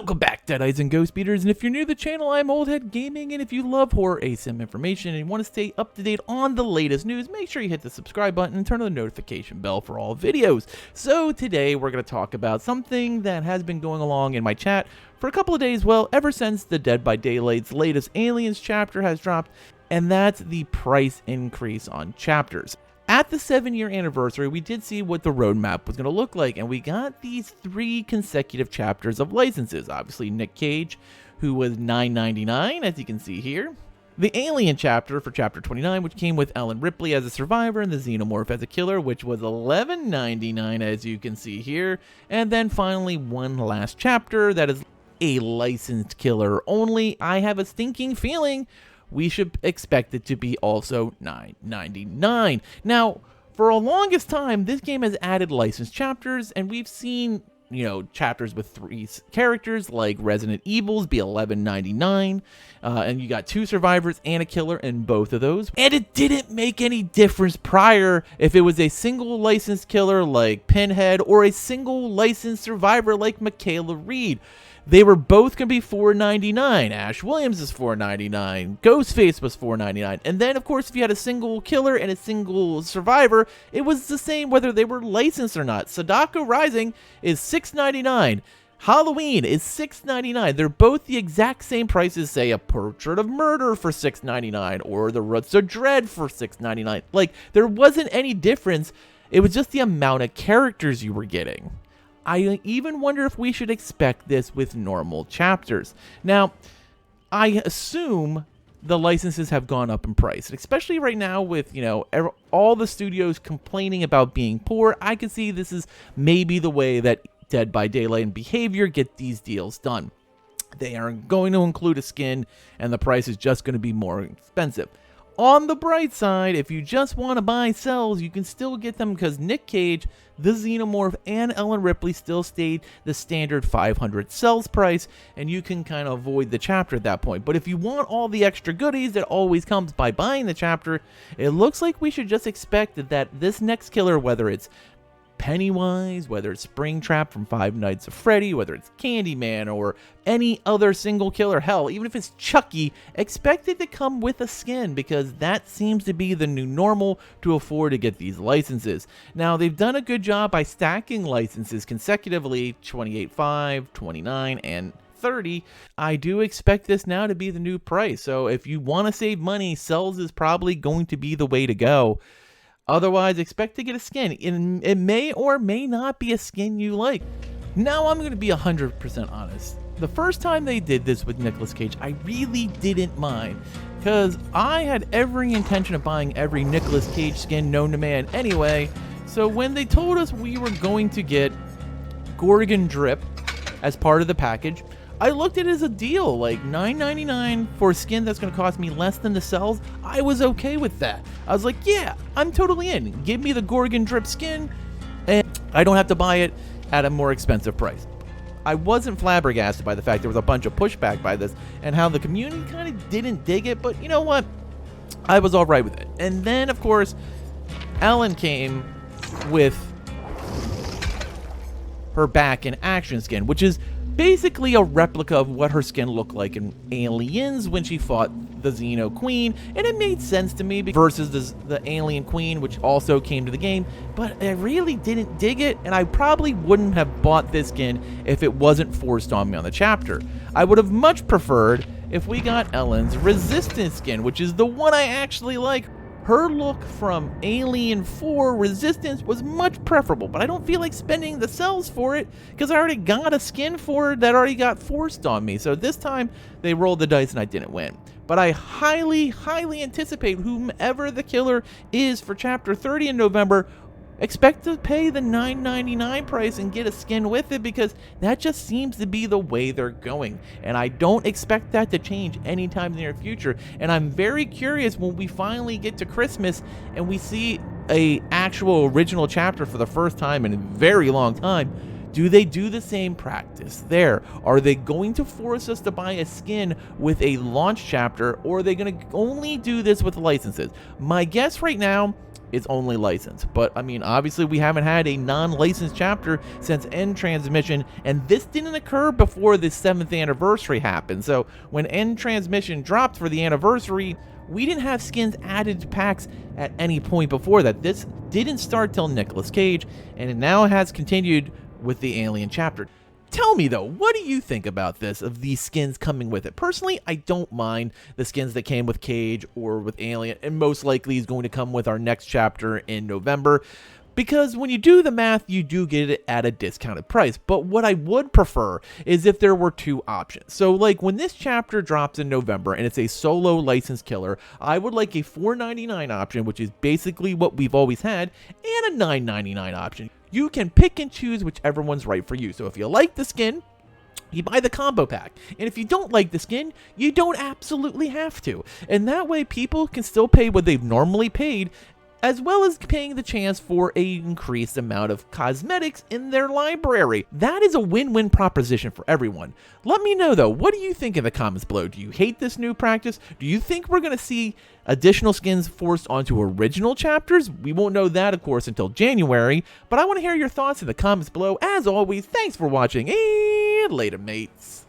Welcome back, Deadites and Ghost Beaters, and if you're new to the channel, I'm Oldhead Gaming, and if you love horror ASM information and want to stay up to date on the latest news, make sure you hit the subscribe button and turn on the notification bell for all videos. So today we're going to talk about something that has been going along in my chat for a couple of days, well, ever since the Dead by Daylight's latest Aliens chapter has dropped, and that's the price increase on chapters. At the 7-year anniversary, we did see what the roadmap was going to look like, and we got these 3 consecutive chapters of licenses. Obviously, Nick Cage, who was $9.99, as you can see here. The Alien chapter for Chapter 29, which came with Ellen Ripley as a survivor and the Xenomorph as a killer, which was $11.99, as you can see here. And then finally, one last chapter that is a licensed killer only. I have a stinking feeling we should expect it to be also $9.99. Now, for a longest time, this game has added licensed chapters, and we've seen, chapters with 3 characters like Resident Evil's be $11.99, and you got 2 survivors and a killer in both of those. And it didn't make any difference prior if it was a single licensed killer like Pinhead or a single licensed survivor like Michaela Reed. They were both going to be $4.99. Ash Williams is $4.99. Ghostface was $4.99. And then, of course, if you had a single killer and a single survivor, it was the same whether they were licensed or not. Sadako Rising is $6.99. Halloween is $6.99. They're both the exact same price as, say, a Portrait of Murder for $6.99 or the Roots of Dread for $6.99. Like, there wasn't any difference. It was just the amount of characters you were getting. I even wonder if we should expect this with normal chapters. Now, I assume the licenses have gone up in price, especially right now with, all the studios complaining about being poor. I can see this is maybe the way that Dead by Daylight and Behavior get these deals done. They are going to include a skin, and the price is just going to be more expensive. On the bright side, if you just want to buy cells, you can still get them because Nick Cage, the Xenomorph, and Ellen Ripley still stayed the standard 500 cells price, and you can kind of avoid the chapter at that point. But if you want all the extra goodies that always comes by buying the chapter, it looks like we should just expect that this next killer, whether it's Pennywise, whether it's Springtrap from Five Nights at Freddy, whether it's Candyman, or any other single killer, hell, even if it's Chucky, expect it to come with a skin because that seems to be the new normal to afford to get these licenses. Now, they've done a good job by stacking licenses consecutively, 28.5, 29, and 30. I do expect this now to be the new price, so if you want to save money, cells is probably going to be the way to go. Otherwise, expect to get a skin. It may or may not be a skin you like. Now, I'm going to be 100% honest. The first time they did this with Nicolas Cage, I really didn't mind, because I had every intention of buying every Nicolas Cage skin known to man anyway. So when they told us we were going to get Gorgon Drip as part of the package, I looked at it as a deal, like $9.99 for a skin that's going to cost me less than the cells. I was okay with that. I was like, yeah, I'm totally in. Give me the Gorgon Drip skin, and I don't have to buy it at a more expensive price. I wasn't flabbergasted by the fact there was a bunch of pushback by this and how the community kind of didn't dig it, but you know what? I was all right with it. And then, of course, Ellen came with her back in action skin, which is basically a replica of what her skin looked like in Aliens when she fought the Xeno Queen, and it made sense to me versus the Alien Queen, which also came to the game, but I really didn't dig it, and I probably wouldn't have bought this skin if it wasn't forced on me on the chapter. I would have much preferred if we got Ellen's Resistance skin, which is the one I actually like. Her look from Alien 4 Resistance was much preferable, but I don't feel like spending the cells for it because I already got a skin for it that already got forced on me. So this time they rolled the dice and I didn't win. But I highly, highly anticipate whomever the killer is for Chapter 30 in November, expect to pay the $9.99 price and get a skin with it because that just seems to be the way they're going. And I don't expect that to change anytime in the near future. And I'm very curious when we finally get to Christmas and we see a actual original chapter for the first time in a very long time. Do they do the same practice there? Are they going to force us to buy a skin with a launch chapter, or are they going to only do this with licenses? My guess right now is only licensed. But I mean, obviously we haven't had a non-licensed chapter since End Transmission, and this didn't occur before the 7th anniversary happened. So when End Transmission dropped for the anniversary, we didn't have skins added to packs at any point before that. This didn't start till Nicolas Cage, and it now has continued with the Alien chapter. Tell me though, what do you think about this, of these skins coming with it? Personally, I don't mind the skins that came with Cage or with Alien, and most likely is going to come with our next chapter in November, because when you do the math, you do get it at a discounted price. But what I would prefer is if there were two options. So like when this chapter drops in November and it's a solo licensed killer, I would like a $4.99 option, which is basically what we've always had, and a $9.99 option. You can pick and choose whichever one's right for you. So if you like the skin, you buy the combo pack. And if you don't like the skin, you don't absolutely have to. And that way people can still pay what they've normally paid, as well as paying the chance for an increased amount of cosmetics in their library. That is a win-win proposition for everyone. Let me know though, what do you think in the comments below? Do you hate this new practice? Do you think we're going to see additional skins forced onto original chapters? We won't know that, of course, until January, but I want to hear your thoughts in the comments below. As always, thanks for watching, and later, mates.